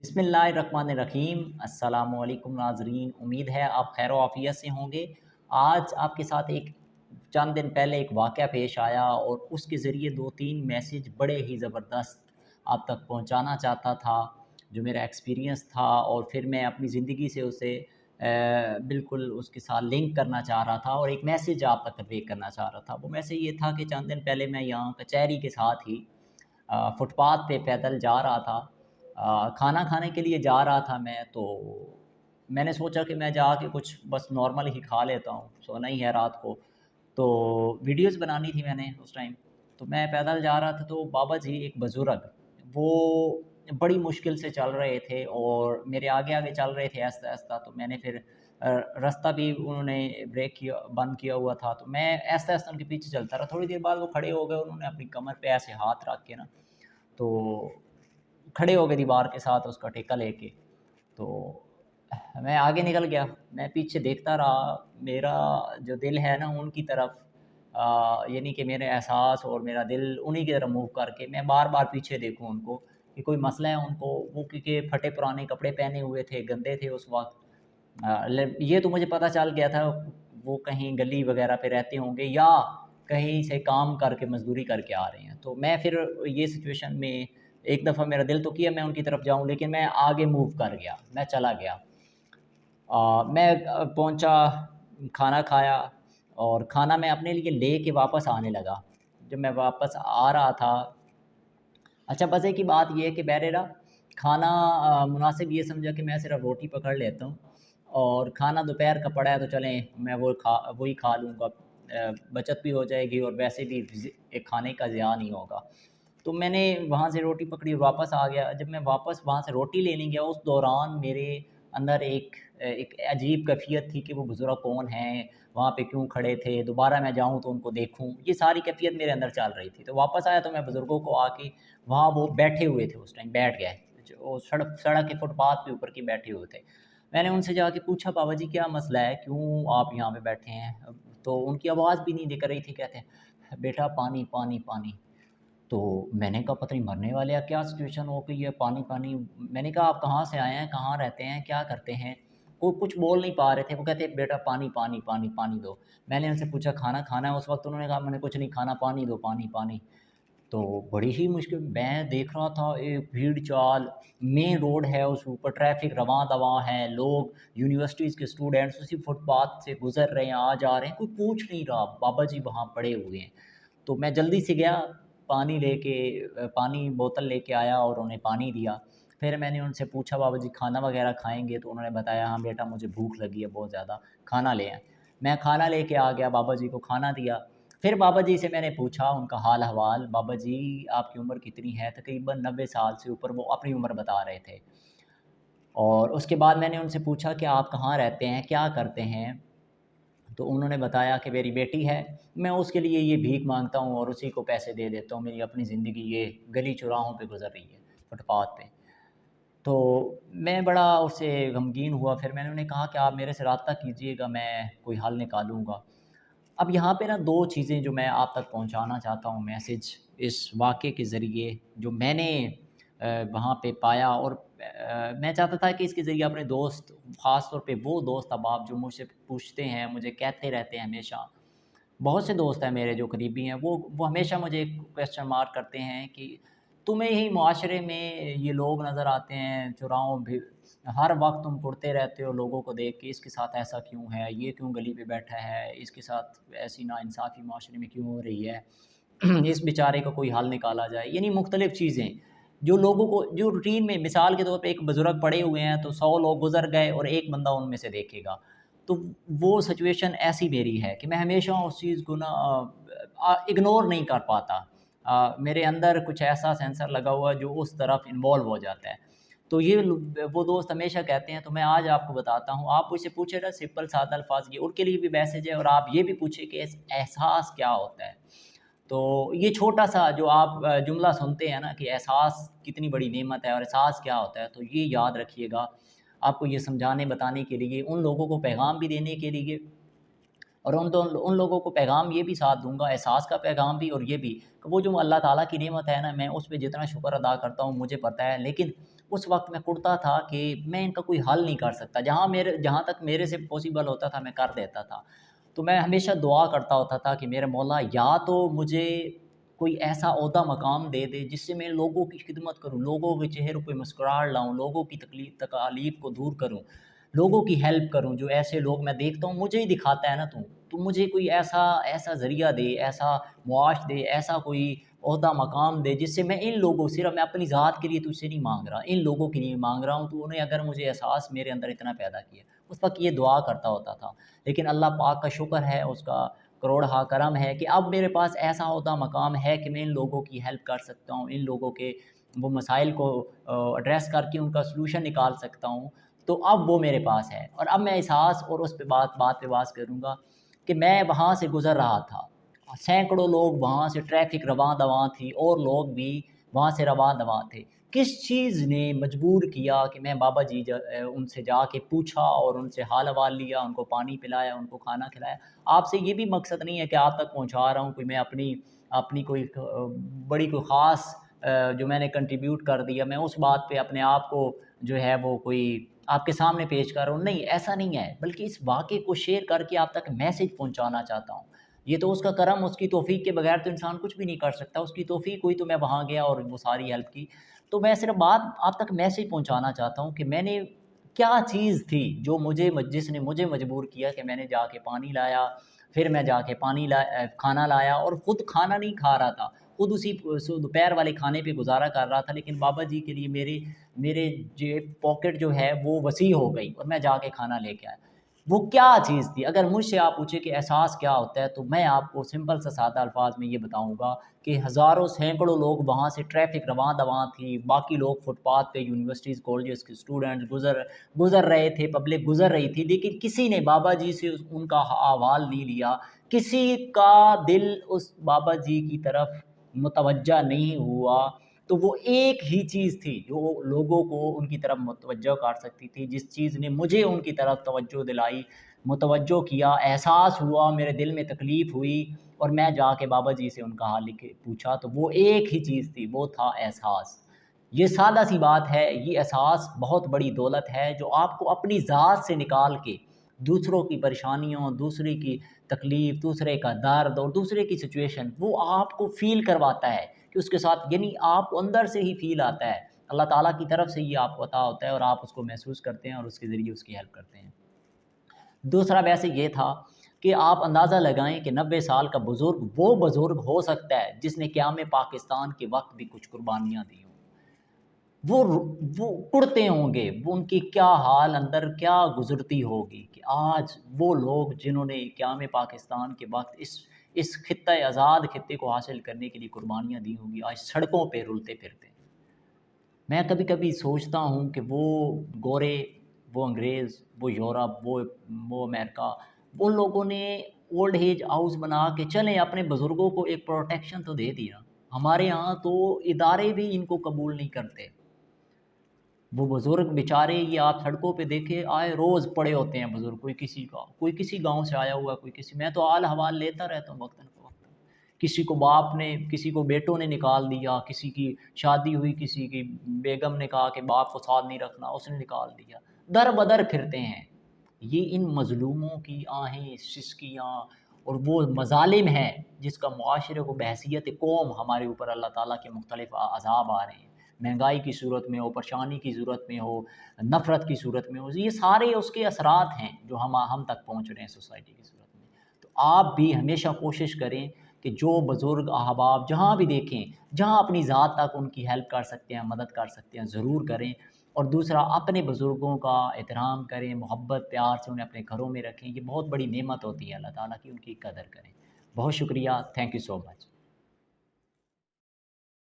बिस्मिल्लाहिर्रहमानिर्रहीम। अस्सलामुअलैकुम नाज़रीन, उम्मीद है आप खैर आफ़ियत से होंगे। आज आपके साथ एक चंद दिन पहले एक वाक़या पेश आया और उसके ज़रिए 2-3 मैसेज बड़े ही ज़बरदस्त आप तक पहुँचाना चाहता था, जो मेरा एक्सपीरियंस था और फिर मैं अपनी ज़िंदगी से उसे बिल्कुल उसके साथ लिंक करना चाह रहा था और एक मैसेज आप तक कन्वे करना चाह रहा था। वो मैसेज ये था कि चंद दिन पहले मैं यहाँ कचहरी के साथ ही फुटपाथ पे पैदल जा रहा था। खाना खाने के लिए जा रहा था मैं, तो मैंने सोचा कि मैं जाके कुछ बस नॉर्मल ही खा लेता हूँ, सोना ही है रात को। तो वीडियोज़ बनानी थी मैंने उस टाइम, तो मैं पैदल जा रहा था तो बाबा जी एक बुज़ुर्ग, वो बड़ी मुश्किल से चल रहे थे और मेरे आगे-आगे चल रहे थे आहिस्ता-आहिस्ता। तो मैंने फिर रास्ता भी उन्होंने ब्रेक किया, बंद किया हुआ था, तो मैं आहिस्ता-आहिस्ता उनके पीछे चलता रहा। थोड़ी देर बाद वो खड़े हो गए, उन्होंने अपनी कमर पे ऐसे हाथ रख के ना, तो खड़े हो गए दीवार के साथ उसका टेका लेके। तो मैं आगे निकल गया, मैं पीछे देखता रहा। मेरा जो दिल है ना उनकी तरफ, यानी कि मेरे एहसास और मेरा दिल उन्हीं की तरफ मूव करके मैं बार-बार पीछे देखूँ उनको कि कोई मसला है उनको। वो क्योंकि फटे पुराने कपड़े पहने हुए थे, गंदे थे उस वक़्त। ल ये तो मुझे पता चल गया था वो कहीं गली वग़ैरह पे रहते होंगे या कहीं से काम करके मज़दूरी करके आ रहे हैं। तो मैं फिर ये सिचुएशन में एक दफ़ा मेरा दिल तो किया मैं उनकी तरफ जाऊँ, लेकिन मैं आगे मूव कर गया, मैं चला गया। मैं पहुँचा, खाना खाया और खाना मैं अपने लिए लेके वापस आने लगा। जब मैं वापस आ रहा था, अच्छा मज़े की बात ये है कि मैंने ना खाना मुनासिब ये समझा कि मैं सिर्फ़ रोटी पकड़ लेता हूँ और खाना दोपहर का पड़ा है तो चलें मैं वही खा लूँगा। बचत भी हो जाएगी और वैसे भी एक खाने का ज़िया नहीं होगा। तो मैंने वहाँ से रोटी पकड़ी और वापस आ गया। जब मैं वापस वहाँ से रोटी लेने गया, उस दौरान मेरे अंदर एक अजीब कैफ़ियत थी कि वो बुज़ुर्ग कौन हैं, वहाँ पे क्यों खड़े थे, दोबारा मैं जाऊँ तो उनको देखूँ, ये सारी कैफ़ियत मेरे अंदर चल रही थी। तो वापस आया तो मैं बुज़ुर्गों को आके वहाँ वो बैठे हुए थे उस टाइम, बैठ गए। जो सड़क के फुटपाथ के ऊपर के बैठे हुए थे। मैंने उनसे जाके पूछा, "बाबा जी क्या मसला है? क्यों आप यहाँ पे बैठे हैं?" तो उनकी आवाज़ भी नहीं निकल रही थी, कहते हैं, "बेटा पानी, पानी, पानी।" तो मैंने कहा पता नहीं मरने वाले हैं, क्या सिचुएशन हो गई है, पानी-पानी। मैंने कहा आप कहाँ से आए हैं, कहाँ रहते हैं, क्या करते हैं? वो कुछ बोल नहीं पा रहे थे, वो कहते बेटा पानी, पानी, पानी, पानी दो। मैंने उनसे पूछा खाना खाना है? उस वक़्त उन्होंने कहा मैंने कुछ नहीं खाना, पानी दो, पानी, पानी। तो बड़ी ही मुश्किल मैं देख रहा था, एक भीड़-चाल, मेन रोड है, उस ऊपर ट्रैफ़िक रवां-दवां है, लोग यूनिवर्सिटीज़ के स्टूडेंट्स उसी फुटपाथ से गुज़र रहे हैं, आ जा रहे हैं, कोई पूछ नहीं रहा, बाबा जी वहाँ पड़े हुए हैं। तो मैं जल्दी से गया, पानी बोतल लेके आया और उन्हें पानी दिया। फिर मैंने उनसे पूछा बाबा जी खाना वग़ैरह खाएँगे? तो उन्होंने बताया हाँ बेटा मुझे भूख लगी है बहुत ज़्यादा, खाना ले आएँ। मैं खाना लेके आ गया, बाबा जी को खाना दिया। फिर बाबा जी से मैंने पूछा उनका हाल-अहवाल, बाबा जी आपकी उम्र कितनी है? तकरीबन 90 साल से ऊपर वो अपनी उम्र बता रहे थे। और उसके बाद मैंने उनसे पूछा कि आप कहाँ रहते हैं? क्या करते हैं? तो उन्होंने बताया कि मेरी बेटी है, मैं उसके लिए ये भीख माँगता हूँ और उसी को पैसे दे देता हूँ, मेरी अपनी ज़िंदगी ये गली-चौराहों पे गुज़र रही है, फुटपाथ पे। तो मैं बड़ा उससे गमगीन हुआ, फिर मैंने उन्हें कहा कि आप मेरे से राब्ता कीजिएगा, मैं कोई हल निकालूँगा। अब यहाँ पे ना 2 चीज़ें जो मैं आप तक पहुँचाना चाहता हूँ मैसेज इस वाक़ये के ज़रिए जो मैंने वहाँ पे पाया और मैं चाहता था कि इसके ज़रिए अपने दोस्त, ख़ास तौर पे वो दोस्त अहबाब जो मुझसे पूछते हैं, मुझे कहते रहते हैं हमेशा। बहुत से दोस्त हैं मेरे जो करीबी हैं, वो हमेशा मुझे क्वेश्चन मार्क करते हैं कि तुम्हें ही मुआशरे में ये लोग नज़र आते हैं, चौराहों पे हर वक़्त तुम कुढ़ते रहते हो लोगों को देख के, इसके साथ ऐसा क्यों है? ये क्यों गली पे बैठा है? इसके साथ ऐसी नाइंसाफ़ी माशरे में क्यों हो रही है? इस बेचारे का कोई हल निकाला जाए। यानी मुख्तलिफ़ चीज़ें, जो लोगों को जो रूटीन में मिसाल के तौर पे एक बुज़ुर्ग पड़े हुए हैं, तो 100 लोग गुज़र गए और एक बंदा उनमें से देखेगा। तो वो सिचुएशन ऐसी मेरी है कि मैं हमेशा उस चीज़ को ना इग्नोर नहीं कर पाता। मेरे अंदर कुछ ऐसा सेंसर लगा हुआ है जो उस तरफ इन्वॉल्व हो जाता है। तो ये वो दोस्त हमेशा कहते हैं, तो मैं आज आपको बताता हूँ। आप मुझसे पूछे ना सिंपल सादा अल्फ़ाज़, ये उनके लिए भी मैसेज है और आप ये भी पूछे कि एहसास क्या होता है? तो ये छोटा-सा जो आप जुमला सुनते हैं ना कि एहसास कितनी बड़ी नेमत है और एहसास क्या होता है, तो ये याद रखिएगा। आपको ये समझाने बताने के लिए, उन लोगों को पैगाम भी देने के लिए और उन लोगों को पैगाम ये भी साथ दूँगा, एहसास का पैगाम भी और ये भी कि वो जो अल्लाह ताला की नेमत है ना, मैं उस पे जितना शुक्र अदा करता हूँ, मुझे पता है। लेकिन उस वक्त मैं कुड़ता था कि मैं इनका कोई हल नहीं कर सकता, जहाँ तक मेरे से पॉसिबल होता था मैं कर देता था। तो मैं हमेशा दुआ करता होता था कि मेरे मौला या तो मुझे कोई ऐसा ओहदा मकाम दे दे जिससे मैं लोगों की खिदमत करूँ, लोगों के चेहरों पे मुस्कुराहट लाऊँ, लोगों की तकालीफ को दूर करूँ, लोगों की हेल्प करूँ। जो ऐसे लोग मैं देखता हूँ, मुझे ही दिखाता है ना तू मुझे कोई ऐसा ऐसा ज़रिया दे, ऐसा मुआश दे, ऐसा कोई ओहदा मकाम दे जिससे मैं इन लोगों, सिर्फ़ मैं अपनी ज़ात के लिए तुझसे नहीं माँग रहा, इन लोगों के लिए माँग रहा हूँ, तो उन्हें अगर मुझे एहसास मेरे अंदर इतना पैदा किया। उस वक़्त ये दुआ करता होता था। लेकिन अल्लाह पाक का शुक्र है, उसका करोड़ हा करम है कि अब मेरे पास ऐसा ओहदा मकाम है कि मैं इन लोगों की हेल्प कर सकता हूँ, इन लोगों के वो मसाइल को एड्रेस करके उनका सॉल्यूशन निकाल सकता हूँ। तो अब वो मेरे पास है और अब मैं एहसास और उस पे बात बात पे बात करूँगा कि मैं वहाँ से गुज़र रहा था। सैकड़ों लोग वहाँ से, ट्रैफ़िक रवां-दवां थी और लोग भी वहाँ से रवां-दवां थे। किस चीज़ ने मजबूर किया कि मैं बाबा जी उनसे जाके पूछा और उनसे हाल-अहवाल लिया, उनको पानी पिलाया, उनको खाना खिलाया। आपसे ये भी मकसद नहीं है कि आप तक पहुँचा रहा हूँ, कोई मैं अपनी अपनी कोई बड़ी कोई ख़ास जो मैंने कंट्रीब्यूट कर दिया, मैं उस बात पे अपने आप को जो है वो कोई आपके सामने पेश कर रहा हूँ। नहीं, ऐसा नहीं है, बल्कि इस वाक़ये को शेयर करके आप तक मैसेज पहुँचाना चाहता हूँ। ये तो उसका करम, उसकी तौफ़ीक के बगैर तो इंसान कुछ भी नहीं कर सकता। उसकी तौफ़ीक हुई तो मैं वहाँ गया और वो सारी हेल्प की। तो मैं सिर्फ़ बात आप तक मैसेज पहुँचाना चाहता हूँ कि मैंने क्या चीज़ थी जो जिसने मुझे मजबूर किया कि मैंने जाके पानी लाया, फिर मैं जाके खाना लाया और ख़ुद खाना नहीं खा रहा था। ख़ुद उसी दोपहर वाले खाने पे गुज़ारा कर रहा था, लेकिन बाबा जी के लिए मेरे मेरे जेब पॉकेट जो है वो वसी हो गई और मैं जाके खाना लेके आया। वो क्या चीज़ थी? अगर मुझसे आप पूछे कि एहसास क्या होता है, तो मैं आपको सिंपल सा सादा अल्फ़ाज़ में ये बताऊँगा कि हज़ारों, सैकड़ों लोग वहाँ से, ट्रैफ़िक रवां-दवां थी, बाकी लोग फुटपाथ पे, यूनिवर्सिटीज़, कॉलेजेस के स्टूडेंट्स गुज़र रहे थे, पब्लिक गुज़र रही थी, लेकिन किसी ने बाबा जी से उनका अहवाल नहीं लिया। किसी का दिल उस बाबा जी की तरफ मुतवज्जा नहीं हुआ। तो वो एक ही चीज़ थी जो लोगों को उनकी तरफ मुतवज्जो कर सकती थी, जिस चीज़ ने मुझे उनकी तरफ तवज्जो दिलाई, मुतवज्जो किया, एहसास हुआ, मेरे दिल में तकलीफ़ हुई और मैं जाके बाबा जी से उनका हाल लिखे पूछा, तो वो एक ही चीज़ थी, वो था एहसास। ये सादा-सी बात है, ये एहसास बहुत बड़ी दौलत है जो आपको अपनी ज़ात से निकाल के दूसरों की परेशानियों, दूसरे की तकलीफ़, दूसरे का दर्द और दूसरे की सिचुएशन वो आपको फ़ील करवाता है कि उसके साथ, यानी आपको अंदर से ही फ़ील आता है। अल्लाह ताला की तरफ से ये आपको अता होता है और आप उसको महसूस करते हैं और उसके ज़रिए उसकी हेल्प करते हैं। दूसरा वैसे ये था कि आप अंदाज़ा लगाएँ कि 90 साल का बुज़ुर्ग वो बुज़ुर्ग हो सकता है जिसने क़याम पाकिस्तान के वक़्त भी कुछ कुर्बानियाँ दी हों। वो रु वो कुढ़ते होंगे, वो उनकी क्या हाल अंदर क्या गुज़रती होगी कि आज वो लोग जिन्होंने क़याम पाकिस्तान के वक़्त इस खित्ते आज़ाद खित्ते को हासिल करने के लिए कुर्बानियाँ दी होंगी, आज सड़कों पे रुलते-फिरते हैं। मैं कभी-कभी सोचता हूँ कि वो गोरे, वो अंग्रेज़, वो यूरोप, वो अमेरिका, वो लोगों ने ओल्ड एज हाउस बना के चलें अपने बुज़ुर्गों को एक प्रोटेक्शन तो दे दिया। हमारे यहाँ तो इदारे भी इनको कबूल नहीं करते। वो बुज़ुर्ग बेचारे, ये आप सड़कों पे देखे आए रोज़ पड़े होते हैं बुज़ुर्ग, कोई किसी गाँव से आया हुआ, कोई किसी, मैं तो हाल-अहवाल लेता रहता हूँ वक़्तन-फ़वक़्त। किसी को बाप ने, किसी को बेटों ने निकाल दिया, किसी की शादी हुई, किसी की बेगम ने कहा कि बाप को साथ नहीं रखना, उसने निकाल दिया। दर-बदर फिरते हैं। ये इन मज़लूमों की आहें, सिसकियाँ और वो मज़ालिम हैं जिसका मुआशरे को बहैसियत कौम हमारे ऊपर अल्लाह ताला के मुख्तलिफ़ अज़ाब आ रहे हैं। महंगाई की सूरत में हो, परेशानी की सूरत में हो, नफ़रत की सूरत में हो, ये सारे उसके असरात हैं जो हम तक पहुँच रहे हैं सोसाइटी की सूरत में। तो आप भी हमेशा कोशिश करें कि जो बुज़ुर्ग अहबाब जहाँ भी देखें, जहाँ अपनी ज़ात तक उनकी हेल्प कर सकते हैं, मदद कर सकते हैं, ज़रूर करें। और दूसरा, अपने बुज़ुर्गों का एहतराम करें, मोहब्बत प्यार से उन्हें अपने घरों में रखें। ये बहुत बड़ी नेमत होती है अल्लाह ताला की, उनकी कदर करें। बहुत शुक्रिया, थैंक यू सो मच।